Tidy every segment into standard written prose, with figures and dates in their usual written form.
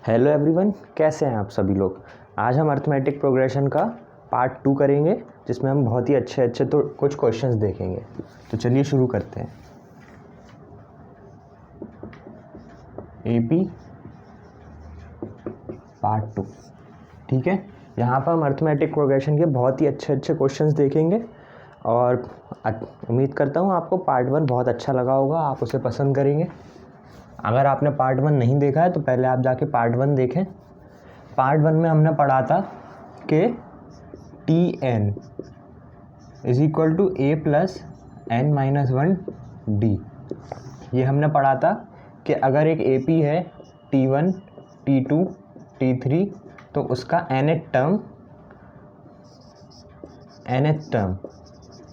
Hello everyone, कैसे हैं आप सभी लोग। आज हम अर्थमेटिक प्रोग्रेशन का पार्ट 2 करेंगे, जिसमें हम बहुत ही अच्छे तो कुछ क्वेश्चंस देखेंगे। तो चलिए शुरू करते हैं। एपी पार्ट 2, ठीक है। यहाँ पर हम अर्थमेटिक प्रोग्रेशन के बहुत ही अच्छे क्वेश्चंस देखेंगे और उम्मीद करता हूँ आपको पार्ट 1 बहुत अच्छा लगा होगा, आप उसे पसंद करेंगे। अगर आपने पार्ट 1 नहीं देखा है तो पहले आप जाके पार्ट 1 देखें। पार्ट 1 में हमने पढ़ा था कि Tn is equal to a plus n minus 1 D. ये हमने पढ़ा था कि अगर एक AP है T1, T2, T3 तो उसका nth टर्म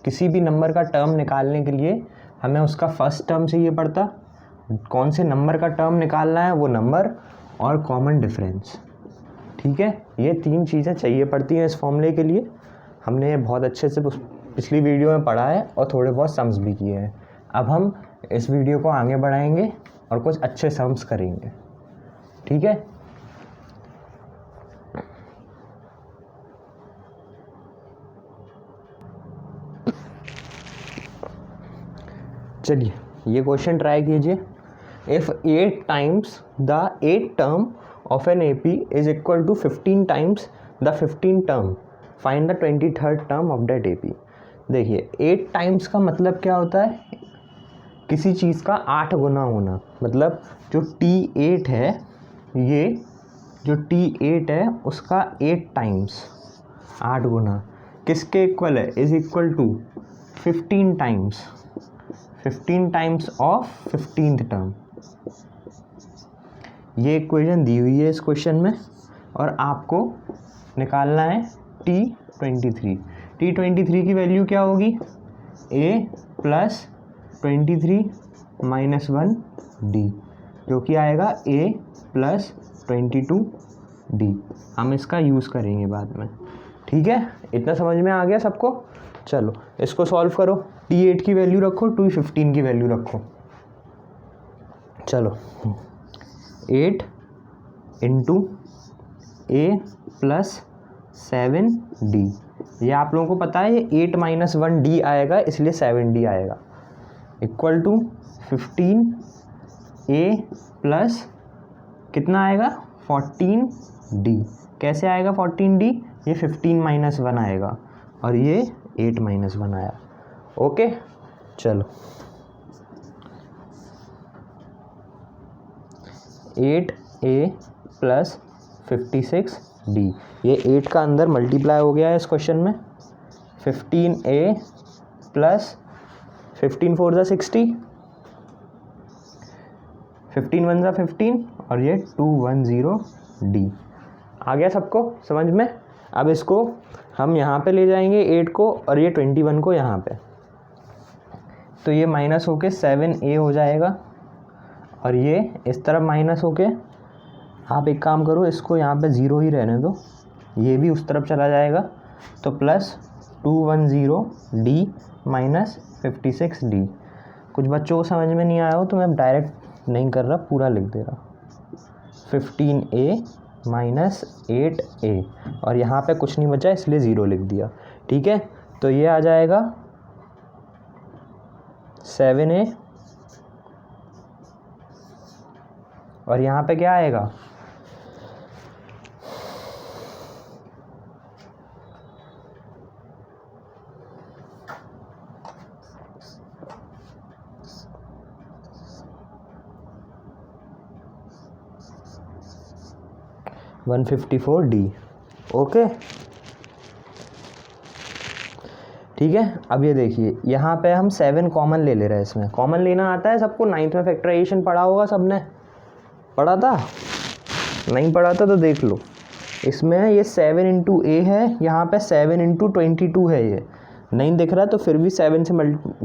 किसी भी नंबर का टर्म निकालने के लिए हमें उसका फर्स्ट टर्म चाहिए पड़ता, कौन से नंबर का टर्म निकालना है वो नंबर और कॉमन डिफरेंस, ठीक है। ये तीन चीज़ें चाहिए पड़ती हैं इस फॉर्मूले के लिए। हमने ये बहुत अच्छे से पिछली वीडियो में पढ़ा है और थोड़े बहुत सम्स भी किए हैं। अब हम इस वीडियो को आगे बढ़ाएंगे और कुछ अच्छे सम्स करेंगे, ठीक है। चलिए ये क्वेश्चन ट्राई कीजिए। If 8 times the 8th term of an AP is equal to 15 times the 15th term, find the 23rd term of that AP। देखिए 8 times का मतलब क्या होता है, किसी चीज़ का 8 गुना होना। मतलब जो T8 है, ये जो T8 है उसका 8 times 8 गुना किसके इक्वल है, is equal to 15 times of 15th term. ये इक्वेशन दी हुई है इस क्वेश्चन में और आपको निकालना है T23। T23 की वैल्यू क्या होगी, a प्लस 23 माइनस 1 डी, जो कि आएगा a प्लस 22 डी। हम इसका यूज़ करेंगे बाद में, ठीक है। इतना समझ में आ गया सबको। चलो इसको सॉल्व करो। T8 की वैल्यू रखो, T15 की वैल्यू रखो। चलो 8 इंटू a प्लस 7d, ये आप लोगों को पता है ये 8 माइनस 1 डी आएगा, इसलिए 7d आएगा, इक्वल टू 15 a प्लस कितना आएगा 14d। कैसे आएगा 14d, ये 15 माइनस 1 आएगा और ये 8 माइनस 1 आया। ओके चलो 8a प्लस 56d, ये 8 का अंदर मल्टीप्लाई हो गया है इस क्वेश्चन में। 15a प्लस 15 4 ज़ा 60, 15 1 ज़ा 15 और ये 210d। आ गया सबको समझ में। अब इसको हम यहाँ पे ले जाएंगे 8 को और ये 21 को यहाँ पे, तो ये माइनस होके 7a हो जाएगा और ये इस तरफ माइनस होके, आप एक काम करो इसको यहाँ पे 0 ही रहने दो, ये भी उस तरफ चला जाएगा, तो प्लस 210d माइनस 56d। कुछ बच्चों को समझ में नहीं आया हो तो मैं डायरेक्ट नहीं कर रहा, पूरा लिख दे रहा। 15a माइनस 8a और यहाँ पे कुछ नहीं बचा इसलिए 0 लिख दिया, ठीक है। तो ये आ जाएगा 7a और यहाँ पे क्या आएगा 154d। ओके ठीक है। अब ये देखिए यहाँ पे हम 7 कॉमन ले रहे हैं, इसमें कॉमन लेना आता है सबको। 9th में फैक्टराइजेशन पढ़ा होगा सबने, पढ़ा था? नहीं पढ़ा था तो देख लो। इसमें ये 7 इंटू a है, यहाँ पे 7 इंटू 22 है। ये नहीं दिख रहा तो फिर भी 7 से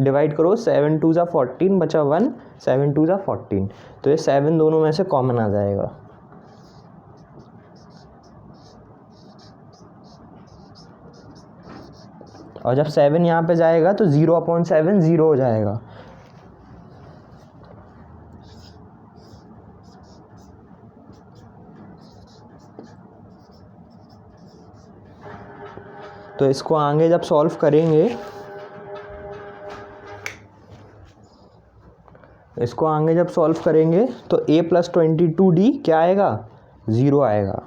डिवाइड करो, 7 2 ज़ा 14 बचा 1, 7 2 ज़ा 14, तो ये 7 दोनों में से कॉमन आ जाएगा। और जब 7 यहाँ पे जाएगा तो 0/7 0 हो जाएगा। तो इसको आगे जब सॉल्व करेंगे, तो a + 22d क्या आएगा, 0 आएगा।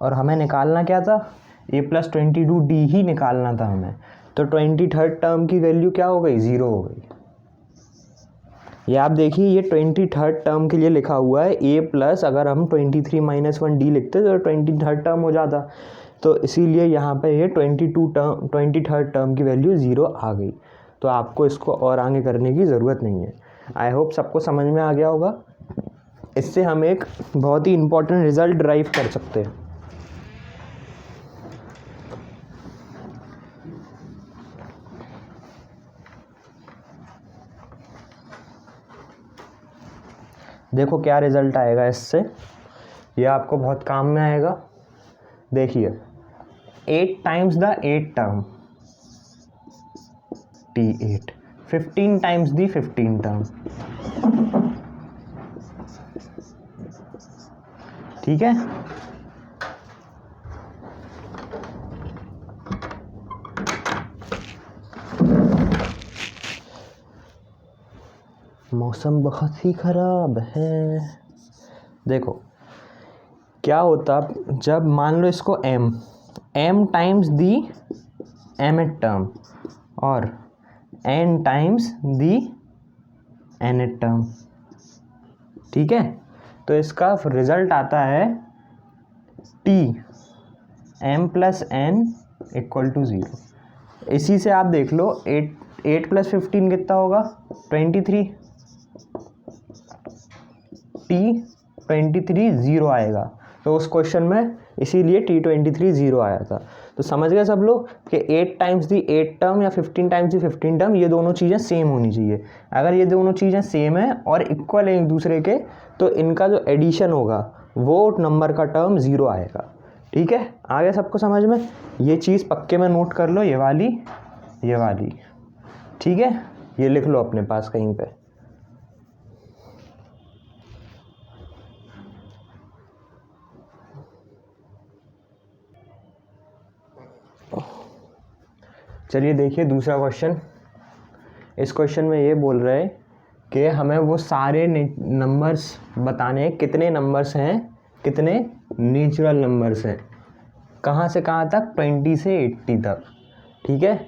और हमें निकालना क्या था, a + 22d ही निकालना था हमें। तो 23rd टर्म की वैल्यू क्या हो गई, 0 हो गई। ये आप देखिए, ये 23rd टर्म के लिए लिखा हुआ है a प्लस, अगर हम 23 - 1d लिखते तो 23rd टर्म हो जाता। तो इसीलिए यहाँ पे ये 23rd टर्म की वैल्यू 0 आ गई। तो आपको इसको और आगे करने की ज़रूरत नहीं है। आई होप सबको समझ में आ गया होगा। इससे हम एक बहुत ही इम्पोर्टेंट रिजल्ट ड्राइव कर सकते हैं। देखो क्या रिजल्ट आएगा इससे, ये आपको बहुत काम में आएगा। देखिए 8 times the 8 term T8, 15 times the 15 term, ठीक है। मौसम बहुत ही खराब है। देखो क्या होता जब मान लो इसको m times the mth term और n times the nth term, ठीक है। तो इसका रिजल्ट आता है t m + n = 0। इसी से आप देख लो 8 + 15 कितना होगा, 23। T23 0 आएगा। तो उस क्वेश्चन में इसीलिए T23 0 आया था। तो समझ गए सब लोग कि 8 टाइम्स दी 8 टर्म या 15 टाइम्स दी 15 टर्म, ये दोनों चीज़ें सेम होनी चाहिए। अगर ये दोनों चीज़ें सेम है और इक्वल है एक दूसरे के, तो इनका जो एडिशन होगा वो नंबर का टर्म 0 आएगा, ठीक है। आ गया सबको समझ में। ये चीज़ पक्के में नोट कर लो, ये वाली, ठीक है। ये लिख लो अपने पास कहीं पे। चलिए देखिए दूसरा क्वेश्चन। इस क्वेश्चन में ये बोल रहे हैं कि हमें वो सारे नंबर्स बताने, कितने नंबर्स हैं, कितने नेचुरल नंबर्स हैं, कहाँ से कहाँ तक, 20 से 80 तक, ठीक है।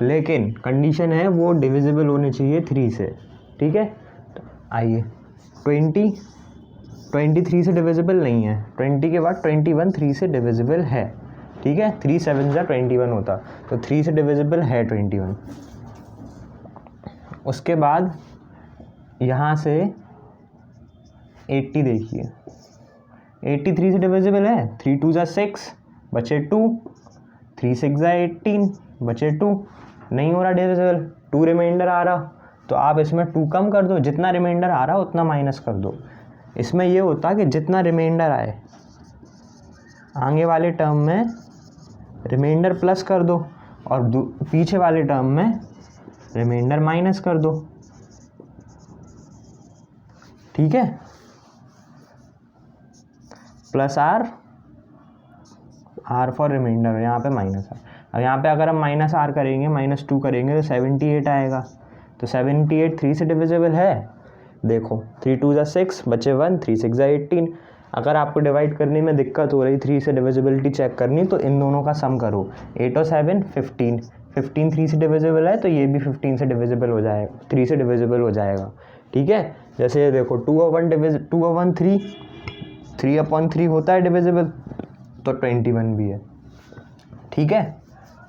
लेकिन कंडीशन है वो डिविजिबल होने चाहिए 3 से, ठीक है। आइए 23 से डिविजिबल नहीं है, 20 के बाद 21 3 से डिविजिबल है, ठीक है। 3 7 जा 21 होता, तो 3 से डिविजिबल है 21। उसके बाद यहाँ से 80 देखिए, 83 से डिविजिबल है, 3 2 जा 6 बचे 2, 3 6 जा 18 बचे 2, नहीं हो रहा डिविजिबल, 2 रिमाइंडर आ रहा। तो आप इसमें 2 कम कर दो, जितना रिमाइंडर आ रहा उतना माइनस कर दो। इसमें ये होता कि जितना रिमाइंडर आए आगे वाले टर्म में रिमाइंडर प्लस कर दो और पीछे वाले टर्म में रिमाइंडर माइनस कर दो, ठीक है। प्लस आर फॉर रिमाइंडर, यहाँ पे माइनस आर। अब यहाँ पे अगर हम -r करेंगे, -2 करेंगे तो 78 आएगा। तो 78 3 से डिविजिबल है, देखो 3 2 जा 6 बचे 1, 3 6 जा 18। अगर आपको डिवाइड करने में दिक्कत हो रही 3 से डिविजिबिलिटी चेक करनी, तो इन दोनों का सम करो, 8 और 7 15, 15 3 से डिविजिबल है तो ये भी 15 से डिविजिबल हो जाएगा, 3 से डिविजिबल हो जाएगा, ठीक है। जैसे ये देखो 2 और 1 3, 3/3 होता है डिविजिबल, तो 21 भी है, ठीक है।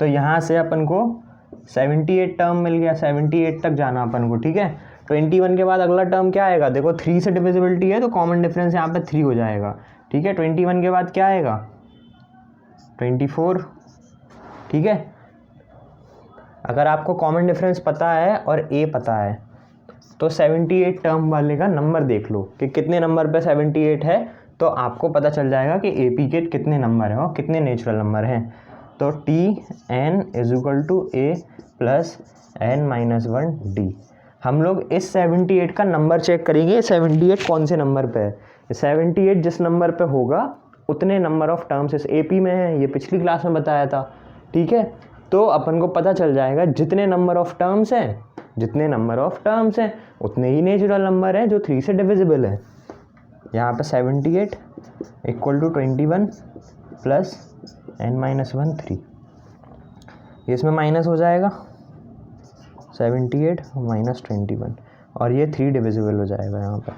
तो यहाँ से अपन को 78 टर्म मिल गया, 78 तक जाना अपन को, ठीक है। 21 के बाद अगला टर्म क्या आएगा, देखो 3 से डिविजिबिलिटी है तो कॉमन डिफरेंस यहाँ पे 3 हो जाएगा, ठीक है। 21 के बाद क्या आएगा, 24, ठीक है। अगर आपको कॉमन डिफरेंस पता है और ए पता है तो 78 टर्म वाले का नंबर देख लो कि कितने नंबर पे 78 है, तो आपको पता चल जाएगा कि ए पी के कितने नंबर हैं और कितने नेचुरल नंबर हैं। तो Tn = a + n-1d। हम लोग इस 78 का नंबर चेक करेंगे, 78 कौन से नंबर पे है। 78 जिस नंबर पे होगा उतने नंबर ऑफ टर्म्स इस AP में है, ये पिछली क्लास में बताया था, ठीक है। तो अपन को पता चल जाएगा जितने नंबर ऑफ टर्म्स हैं उतने ही नेचुरल नंबर हैं जो 3 से डिविजिबल है। यहाँ पे 78 इक्वल टू 21 प्लस n-1 3, ये इसमें माइनस हो जाएगा 78 माइनस 21 और ये 3 डिविजिबल हो जाएगा यहाँ पर।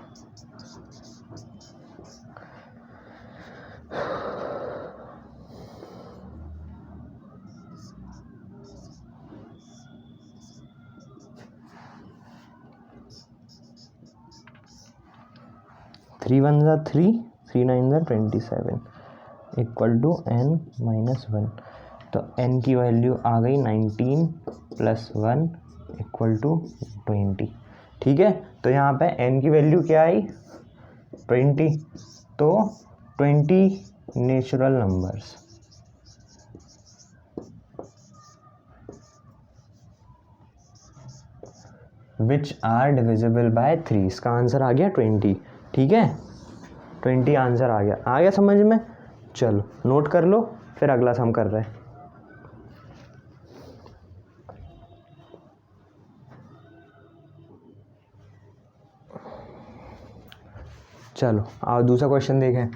थ्री 1 ज़ा 3, 3 9 ज़ा 27 इक्वल टू n-1। तो n की वैल्यू आ गई 19 प्लस 1 इक्वल टू 20, ठीक है। तो यहाँ पे n की वैल्यू क्या आई 20, तो 20 natural numbers which are divisible by 3, इसका आंसर आ गया 20, ठीक है। 20 आंसर आ गया समझ में। चलो नोट कर लो, फिर अगला सम कर रहे हैं। चलो आओ दूसरा क्वेश्चन देखें।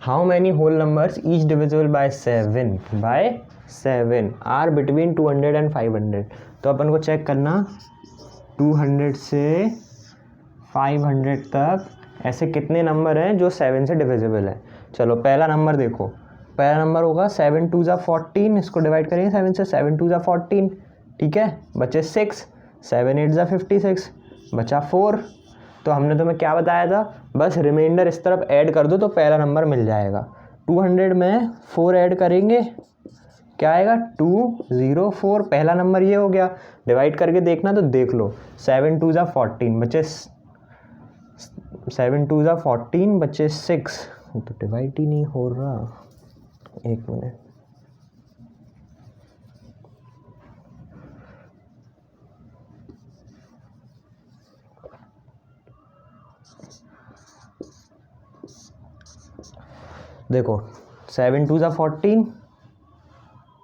How many whole numbers each divisible by 7 are between 200 and 500। तो अपन को चेक करना 200 से 500 तक ऐसे कितने नंबर हैं जो 7 से डिविजिबल है। चलो पहला नंबर देखो, पहला नंबर होगा 7 2 ज़ा 14, इसको डिवाइड करेंगे 7 से, 7 2 ज़ा 14, ठीक है, बचे 6, 7 8 ज़ा 56, बचा 4। तो हमने तुम्हें क्या बताया था, बस रिमाइंडर इस तरफ ऐड कर दो तो पहला नंबर मिल जाएगा। 200 में 4 ऐड करेंगे, क्या आएगा 204, पहला नंबर ये हो गया। डिवाइड करके देखना तो देख लो, 7 2 ज़ा 14 बचे 7 2 ज़ा 14 बचे 6, तो डिवाइड ही नहीं हो रहा, एक मिनट। देखो 7 2 ज़ा 14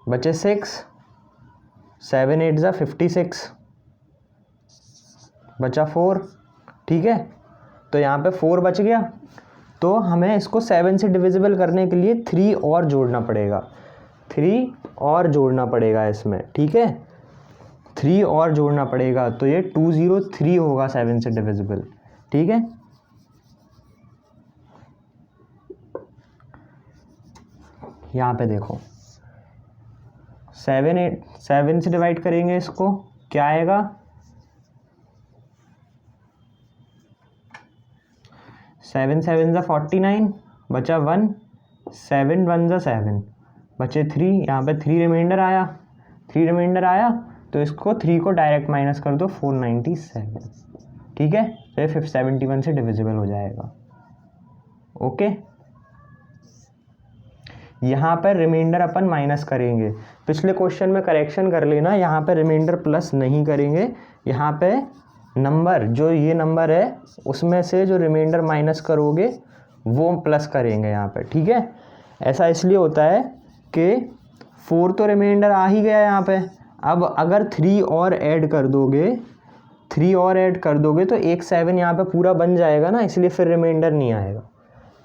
बचे 6, 7 8 ज़ा 56 बचा 4, ठीक है। तो यहाँ पे 4 बच गया, तो हमें इसको 7 से डिविजिबल करने के लिए 3 और जोड़ना पड़ेगा, 3 और जोड़ना पड़ेगा इसमें, ठीक है, 3 और जोड़ना पड़ेगा। तो ये 203 होगा 7 से डिविजिबल, ठीक है। यहाँ पे देखो 7 से डिवाइड करेंगे इसको, क्या आएगा 7 7 ज़ा 49 बचा 1, 7 1 ज़ा 7 बचे 3, यहाँ पे 3 रिमाइंडर आया, तो इसको 3 को डायरेक्ट माइनस कर दो 497, ठीक है। तो ये 71 से डिविजिबल हो जाएगा, ओके। यहाँ पर रिमाइंडर अपन माइनस करेंगे, पिछले क्वेश्चन में करेक्शन कर लेना, यहाँ पे रिमाइंडर प्लस नहीं करेंगे, यहाँ पे नंबर जो ये नंबर है उसमें से जो रिमाइंडर माइनस करोगे वो प्लस करेंगे यहाँ पे, ठीक है। ऐसा इसलिए होता है कि 4 तो रिमाइंडर आ ही गया यहाँ पे, अब अगर 3 और ऐड कर दोगे तो एक 7 यहाँ पे पूरा बन जाएगा ना, इसलिए फिर रिमाइंडर नहीं आएगा,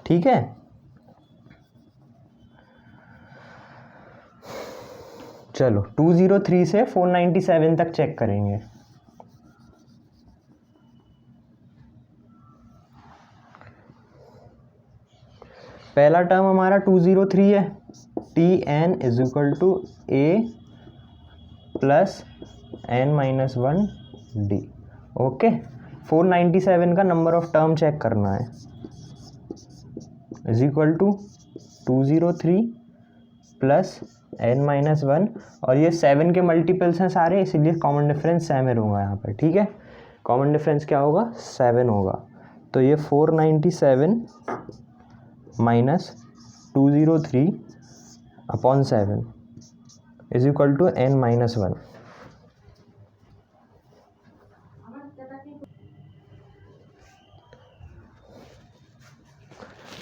ठीक है। चलो 203 से 497 तक चेक करेंगे। पहला टर्म हमारा 203 है, Tn is equal to A plus n-1 D, okay. 497 का नंबर ऑफ टर्म चेक करना है, is equal to 203 plus n-1, और ये 7 के मल्टीपल्स हैं सारे, इसीलिए कॉमन डिफरेंस 7 होगा यहाँ पर, ठीक है। कॉमन डिफरेंस क्या होगा 7 होगा, तो ये 497 minus 203 upon 7 is equal to n-1।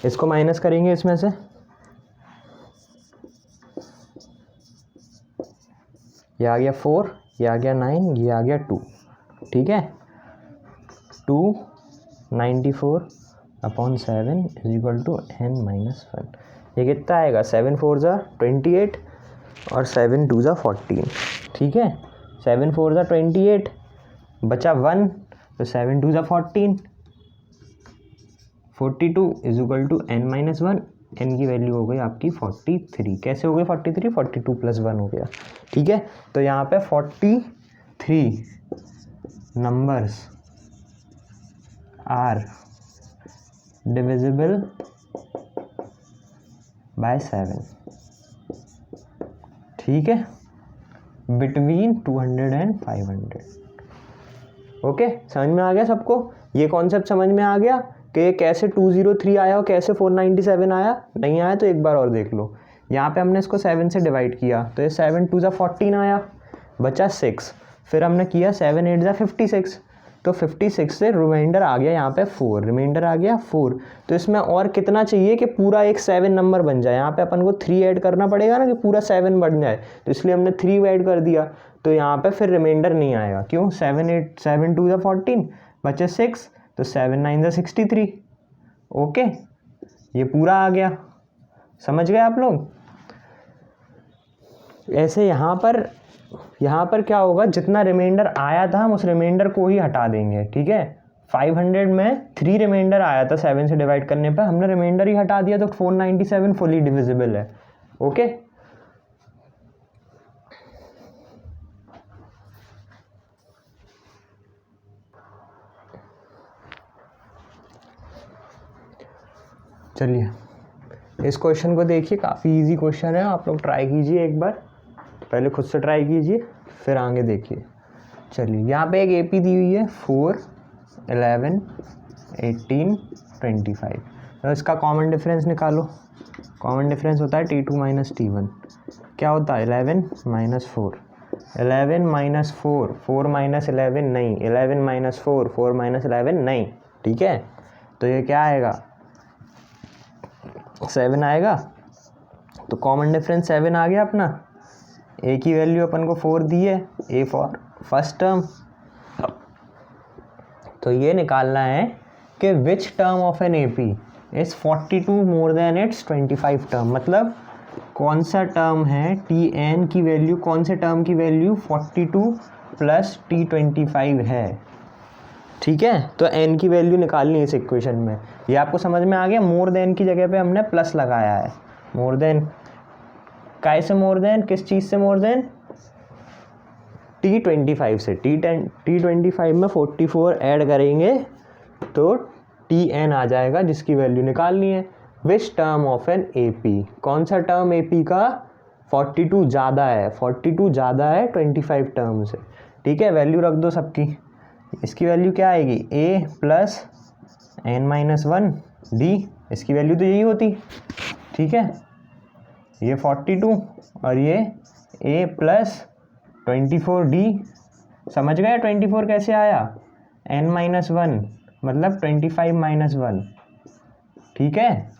इसको माइनस करेंगे इसमें से, ये आ गया 4, ये आ गया 9, ये आ गया 2, ठीक है। 294/7 इज इक्वल टू n-1। ये कितना आएगा, 7 4 ज़ा 28 और 7 2 ज़ा 14, ठीक है। 7 4 ज़ा 28, बचा 1, तो 7 2 ज़ा 14, 42 is equal to n-1। n की वैल्यू हो गई आपकी 43। कैसे हो गई 43? 42 + 1 हो गया, ठीक है। तो यहाँ पे 43 नंबर्स आर डिविजिबल बाय 7, ठीक है, बिटवीन 200 एंड 500। ओके, समझ में आ गया सबको? ये कॉन्सेप्ट समझ में आ गया कि कैसे 203 आया और कैसे 497 आया? नहीं आया तो एक बार और देख लो। यहाँ पे हमने इसको 7 से डिवाइड किया तो ये 7 2 ज़ा 14 आया, बचा 6। फिर हमने किया 7 8 ज़ा 56, तो 56 से रिमाइंडर आ गया यहाँ पे 4, रिमाइंडर आ गया 4। तो इसमें और कितना चाहिए कि पूरा एक 7 नंबर बन जाए? यहाँ पे अपन को 3 ऐड करना पड़ेगा ना कि पूरा 7 बन जाए, तो इसलिए हमने 3 ऐड कर दिया। तो यहाँ पे फिर रिमाइंडर नहीं आएगा, क्यों? 7 2 ज़ा 14, बचे 6, तो 7 9 ज़ा 63। ओके, ये पूरा आ गया, समझ गए आप लोग? ऐसे यहाँ पर क्या होगा, जितना रिमाइंडर आया था हम उस रिमाइंडर को ही हटा देंगे, ठीक है। 500 में 3 रिमाइंडर आया था 7 से डिवाइड करने पर, हमने रिमाइंडर ही हटा दिया, तो 497 फुली डिविजिबल है। ओके, चलिए इस क्वेश्चन को देखिए, काफ़ी इजी क्वेश्चन है, आप लोग ट्राई कीजिए एक बार, पहले खुद से ट्राई कीजिए फिर आगे देखिए। चलिए यहाँ पे एक एपी दी हुई है 4 11 18 25, तो इसका कॉमन डिफरेंस निकालो। कॉमन डिफरेंस होता है T2 - T1, क्या होता है 11 - 4, 11 - 4, 4 - 11 नहीं, 11 - 4, 4 - 11 नहीं, ठीक है। तो ये क्या आएगा, 7 आएगा। तो कॉमन डिफरेंस 7 आ गया अपना। ए की वैल्यू अपन को 4 दी है, ए फॉर फर्स्ट टर्म। तो ये निकालना है कि विच term of an AP is 42 more than it's 25 term, मतलब कौन सा टर्म है टी एन की वैल्यू, कौन से टर्म की वैल्यू 42 + T25 है, ठीक है। तो एन की वैल्यू निकालनी है इस इक्वेशन में। ये आपको समझ में आ गया? मोर देन की जगह पे हमने प्लस लगाया है। मोर देन कैसे, मोर देन किस चीज़ से मोर देन? T25 से। T25 में 44 ऐड करेंगे तो Tn आ जाएगा, जिसकी वैल्यू निकालनी है। Which term of n AP, कौन सा टर्म AP का 42 ज़्यादा है, 42 ज़्यादा है 25 टर्म से, ठीक है। वैल्यू रख दो सबकी। इसकी वैल्यू क्या आएगी, A + n-1 D, इसकी वैल्यू तो यही होती, ठीक है। ये 42 और ये A + 24D, समझ गए 24 कैसे आया? n-1 मतलब 25 - 1, ठीक है।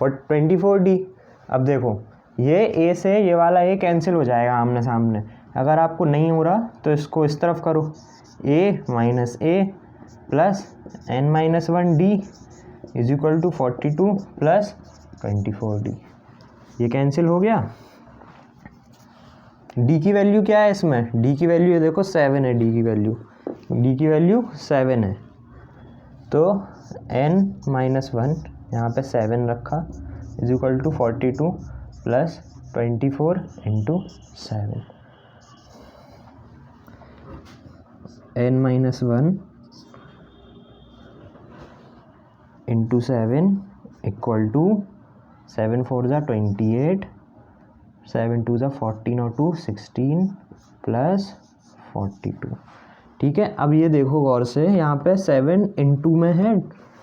और 24D, अब देखो ये A से ये वाला A कैंसिल हो जाएगा आमने सामने। अगर आपको नहीं हो रहा तो इसको इस तरफ करो, A - A + n-1D is equal to 42 + 24D। ये कैंसिल हो गया। D की वैल्यू क्या है इसमें? D की वैल्यू ये देखो 7 है, D की वैल्यू 7 है। तो n-1 यहाँ पे 7 रखा is equal to 42 + 24 × 7। n-1 × 7 equal to 7 4 ज़ा 28, 7 2 ज़ा 14 और 2 16 + 42, ठीक है। अब ये देखो गौर से, यहाँ पे 7 × में है,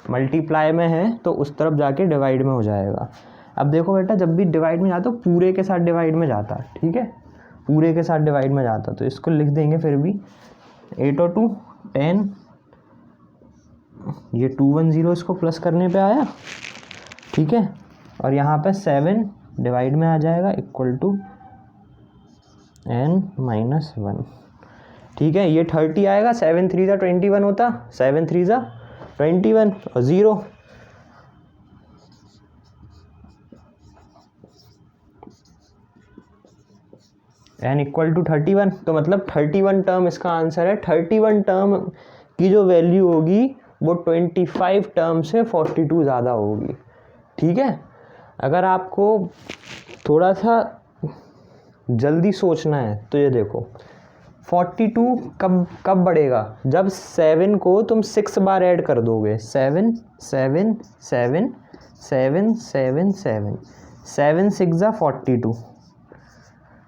मल्टीप्लाई में है, तो उस तरफ जाके डिवाइड में हो जाएगा। अब देखो बेटा, जब भी डिवाइड में जाता पूरे के साथ डिवाइड में जाता, ठीक है, पूरे के साथ डिवाइड में जाता। तो इसको लिख देंगे फिर भी 8 और 2 10, ये 210 इसको प्लस करने पे आया, ठीक है। और यहाँ पे 7 डिवाइड में आ जाएगा इक्वल टू n-1। ठीक है, ये 30 आएगा, 7 3 21 होता, 7 3 21 और 0। n इक्वल टू 31, तो मतलब 31 टर्म इसका आंसर है। 31 टर्म की जो वैल्यू होगी वो 25 टर्म से 42 ज़्यादा होगी। ठीक है, अगर आपको थोड़ा सा जल्दी सोचना है तो ये देखो 42 कब बढ़ेगा, जब 7 को तुम 6 बार ऐड कर दोगे। 7 7 7 7 7 7 7 6 42।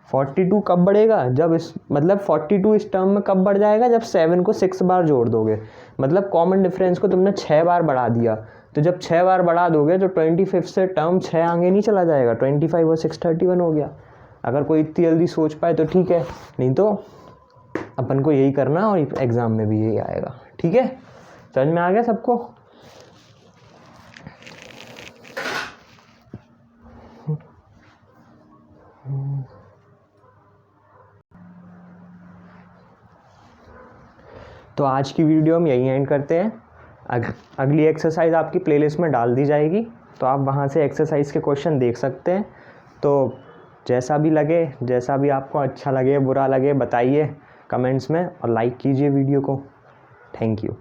42 कब बढ़ेगा, जब इस मतलब 42 इस टर्म में कब बढ़ जाएगा, जब 7 को 6 बार जोड़ दोगे। मतलब कॉमन डिफरेंस को तुमने 6 बार बढ़ा दिया, तो जब 6 बार बढ़ा दोगे तो 25 से टर्म 6 आगे नहीं चला जाएगा, 25 और 6 31 हो गया। अगर कोई इतनी जल्दी सोच पाए तो ठीक है, नहीं तो अपन को यही करना और एग्ज़ाम में भी यही आएगा। ठीक है, समझ में आ गया सबको? तो आज की वीडियो हम यही एंड करते हैं। अगली एक्सरसाइज आपकी प्लेलिस्ट में डाल दी जाएगी, तो आप वहाँ से एक्सरसाइज के क्वेश्चन देख सकते हैं। तो जैसा भी लगे, जैसा भी आपको अच्छा लगे बुरा लगे बताइए कमेंट्स में, और लाइक कीजिए वीडियो को। Thank you.